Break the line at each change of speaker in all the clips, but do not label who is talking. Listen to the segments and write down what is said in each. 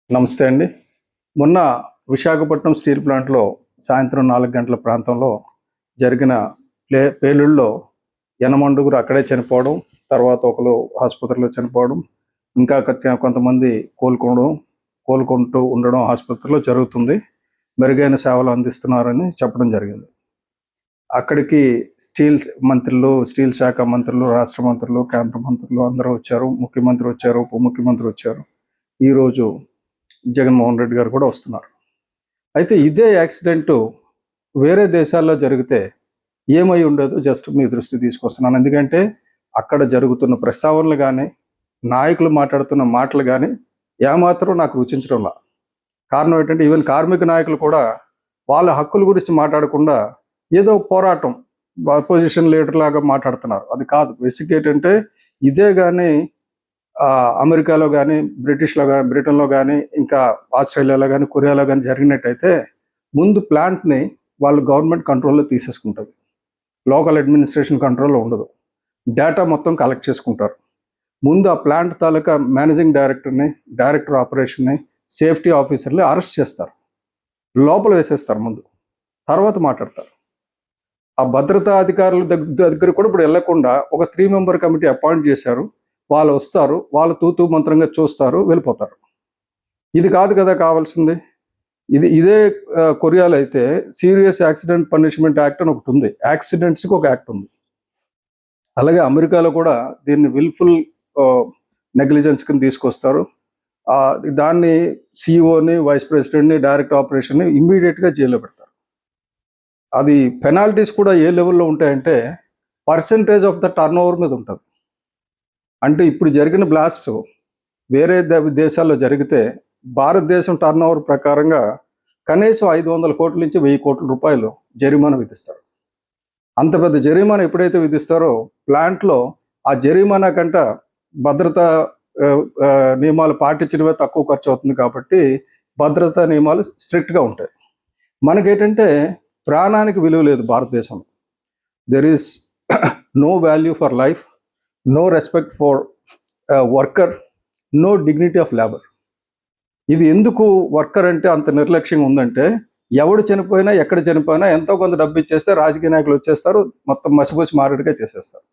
నమస్తే అండి. మొన్న విశాఖపట్నం స్టీల్ ప్లాంట్‌లో సాయంత్రం 4 గంటల ప్రాంతంలో జరిగిన పేలుడులో యనమండుగురు అక్కడే చనిపోవడం, తర్వాత ఒకరు ఆసుపత్రిలో చనిపోవడం, ఇంకా కొంతమంది కోలుకుంటూ ఉండడం ఆసుపత్రిలో జరుగుతుంది. మెరుగైన సేవలు అందిస్తున్నారని చెప్పడం జరిగింది. అక్కడికి స్టీల్ శాఖ మంత్రులు, రాష్ట్ర మంత్రులు, కేంద్ర మంత్రులు అందరూ వచ్చారు. ముఖ్యమంత్రి వచ్చారు, ఉప ముఖ్యమంత్రి వచ్చారు. ఈరోజు జగన్మోహన్ రెడ్డి గారు కూడా వస్తున్నారు. అయితే ఇదే యాక్సిడెంటు వేరే దేశాల్లో జరిగితే ఏమై ఉండదు జస్ట్ మీ దృష్టికి తీసుకొస్తున్నాను. ఎందుకంటే అక్కడ జరుగుతున్న ప్రస్తావనలు కానీ, నాయకులు మాట్లాడుతున్న మాటలు కానీ ఏమాత్రం నాకు రుచించడంలా. కారణం ఏంటంటే ఈవెన్ కార్మిక నాయకులు కూడా వాళ్ళ హక్కుల గురించి మాట్లాడకుండా ఏదో పోరాటం అపోజిషన్ లీడర్ లాగా మాట్లాడుతున్నారు. అది కాదు. బేసిక్ ఏంటంటే ఇదే కానీ అమెరికాలో కానీ, బ్రిటన్లో కానీ, ఇంకా ఆస్ట్రేలియాలో కానీ, కొరియాలో కానీ జరిగినట్టయితే ముందు ప్లాంట్ని వాళ్ళు గవర్నమెంట్ కంట్రోల్లో తీసేసుకుంటుంది. లోకల్ అడ్మినిస్ట్రేషన్ కంట్రోల్లో ఉండదు. డేటా మొత్తం కలెక్ట్ చేసుకుంటారు. ముందు ఆ ప్లాంట్ తాలూకా మేనేజింగ్ డైరెక్టర్ని, డైరెక్టర్ ఆపరేషన్ని, సేఫ్టీ ఆఫీసర్ని అరెస్ట్ చేస్తారు. లోపల వేసేస్తారు ముందు. తర్వాత మాట్లాడతారు. ఆ భద్రతా అధికారుల దగ్గర కూడా ఇప్పుడు వెళ్లకుండా ఒక 3 మెంబర్ కమిటీ అపాయింట్ చేశారు. వాళ్ళు వస్తారు, వాళ్ళు తూతూ మంత్రంగా చూస్తారు, వెళ్ళిపోతారు. ఇది కాదు కదా కావాల్సింది. ఇదే కొరియాలో అయితే సీరియస్ యాక్సిడెంట్ పనిష్మెంట్ యాక్ట్ అని ఒకటి ఉంది. యాక్సిడెంట్స్కి ఒక యాక్ట్ ఉంది. అలాగే అమెరికాలో కూడా దీన్ని విల్ఫుల్ నెగ్లిజెన్స్ కింద తీసుకొస్తారు. దాన్ని సిఇఓని, వైస్ ప్రెసిడెంట్ని, డైరెక్టర్ ఆపరేషన్ని ఇమ్మీడియట్గా జైల్లో పెడతారు. అది పెనాల్టీస్ కూడా ఏ లెవెల్లో ఉంటాయంటే percentage of the turn over మీద ఉంటుంది. అంటే ఇప్పుడు జరిగిన బ్లాస్ట్ వేరే దేశాల్లో జరిగితే భారతదేశం టర్న్ ఓవర్ ప్రకారంగా కనీసం 500 కోట్ల నుంచి 1000 కోట్ల రూపాయలు జరిమానా విధిస్తారు. అంత పెద్ద జరిమానా ఎప్పుడైతే విధిస్తారో ప్లాంట్లో ఆ జరిమానా కంట భద్రతా నియమాలు పాటించడమే తక్కువ ఖర్చు అవుతుంది. కాబట్టి భద్రతా నియమాలు స్ట్రిక్ట్గా ఉంటాయి. మనకేంటంటే ప్రాణానికి విలువ లేదు భారతదేశంలో. There is no value for life, no respect for worker, no dignity of labour. ఇది ఎందుకు వర్కర్ అంటే అంత నిర్లక్ష్యంగా ఉందంటే ఎవడు చనిపోయినా, ఎక్కడ చనిపోయినా ఎంతో కొంత డబ్బు ఇచ్చేస్తే రాజకీయ నాయకులు వచ్చేస్తారు, మొత్తం మసిపూసి మారేడుగా చేసేస్తారు.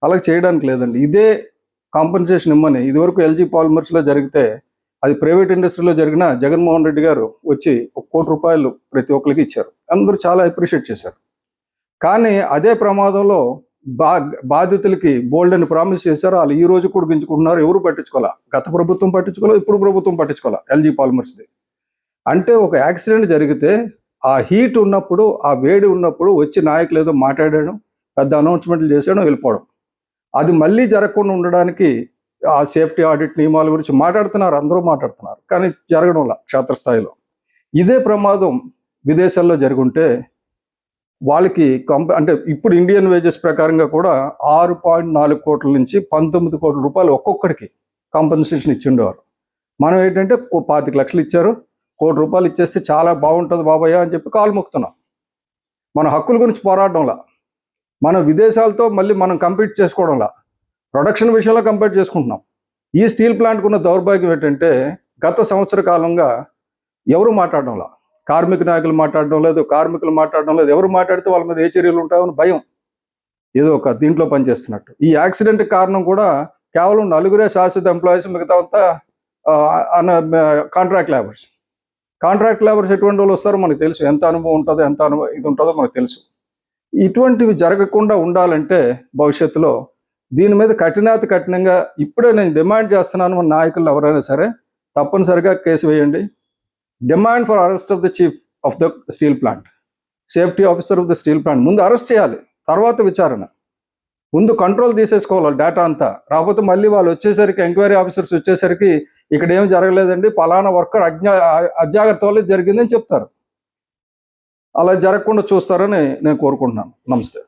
అలాగే చేయడానికి లేదండి. ఇదే కాంపెన్సేషన్ ఇమ్మని ఇదివరకు ఎల్జీ పాలిమర్స్లో జరిగితే, అది ప్రైవేట్ ఇండస్ట్రీలో జరిగిన జగన్మోహన్ రెడ్డి గారు వచ్చి 1 కోటి రూపాయలు ప్రతి ఒక్కరికి ఇచ్చారు. అందరూ చాలా అప్రిషియేట్ చేశారు. కానీ అదే ప్రమాదంలో బాధితులకి బోల్డ్ అని ప్రామిస్ చేశారు. వాళ్ళు ఈ రోజు కూడా గించుకుంటున్నారు. ఎవరు పట్టించుకోవాలా. గత ప్రభుత్వం పట్టించుకోవాలి, ఇప్పుడు ప్రభుత్వం పట్టించుకోవాలా ఎల్జీ పాలిమర్స్ది. అంటే ఒక యాక్సిడెంట్ జరిగితే ఆ హీట్ ఉన్నప్పుడు, ఆ వేడి ఉన్నప్పుడు వచ్చి నాయకులు ఏదో మాట్లాడడం, పెద్ద అనౌన్స్మెంట్లు చేసేయడం, వెళ్ళిపోవడం. అది మళ్ళీ జరగకుండా ఉండడానికి ఆ సేఫ్టీ ఆడిట్ నియమాల గురించి మాట్లాడుతున్నారు, అందరూ మాట్లాడుతున్నారు. కానీ జరగడంలా క్షేత్రస్థాయిలో. ఇదే ప్రమాదం విదేశాల్లో జరుగుంటే వాళ్ళకి అంటే ఇప్పుడు ఇండియన్ వేజెస్ ప్రకారంగా కూడా 6.4 కోట్ల నుంచి 19 కోట్ల రూపాయలు ఒక్కొక్కడికి కాంపెన్సేషన్ ఇచ్చిండేవారు. మనం ఏంటంటే 25 లక్షలు ఇచ్చారు, 1 కోటి రూపాయలు ఇచ్చేస్తే చాలా బాగుంటుంది బాబయ్య అని చెప్పి కాలు మొక్కుతున్నాం. మన హక్కుల గురించి పోరాడడంలా, మన విదేశాలతో మళ్ళీ మనం కంపీట్ చేసుకోవడంలా, ప్రొడక్షన్ విషయంలో కంపేర్ చేసుకుంటున్నాం. ఈ స్టీల్ ప్లాంట్కు ఉన్న దౌర్భాగ్యం ఏంటంటే గత సంవత్సర కాలంగా ఎవరు మాట్లాడడంలా. కార్మిక నాయకులు మాట్లాడడం లేదు, కార్మికులు మాట్లాడడం లేదు. ఎవరు మాట్లాడితే వాళ్ళ మీద ఏ చర్యలు ఉంటాయని భయం, ఏదో ఒక దీంట్లో పనిచేస్తున్నట్టు. ఈ యాక్సిడెంట్కి కారణం కూడా కేవలం 4 శాశ్వత ఎంప్లాయీస్, మిగతా అంతా కాంట్రాక్ట్ లేబర్స్ ఎటువంటి వాళ్ళు వస్తారో మనకు తెలుసు. ఎంత అనుభవం ఉంటుందో, ఎంత ఇది ఉంటుందో మనకు తెలుసు. ఇటువంటివి జరగకుండా ఉండాలంటే భవిష్యత్తులో దీని మీద కఠినంగా ఇప్పుడే నేను డిమాండ్ చేస్తున్నాను. మన నాయకులు ఎవరైనా సరే తప్పనిసరిగా కేసు వేయండి. Demand for arrest of the chief of the steel plant, safety officer of the steel plant. ముందు అరెస్ట్ చేయాలి, తర్వాత విచారణ. ముందు కంట్రోల్ తీసేసుకోవాలి డేటా అంతా. రాకపోతే మళ్ళీ వాళ్ళు వచ్చేసరికి, ఎంక్వైరీ ఆఫీసర్స్ వచ్చేసరికి ఇక్కడ ఏం జరగలేదండి, పలానా వర్కర్ అజాగ్రత్త వల్ల జరిగిందని చెప్తారు. అలా జరగకుండా చూస్తారని నేను కోరుకుంటున్నాను. నమస్తే.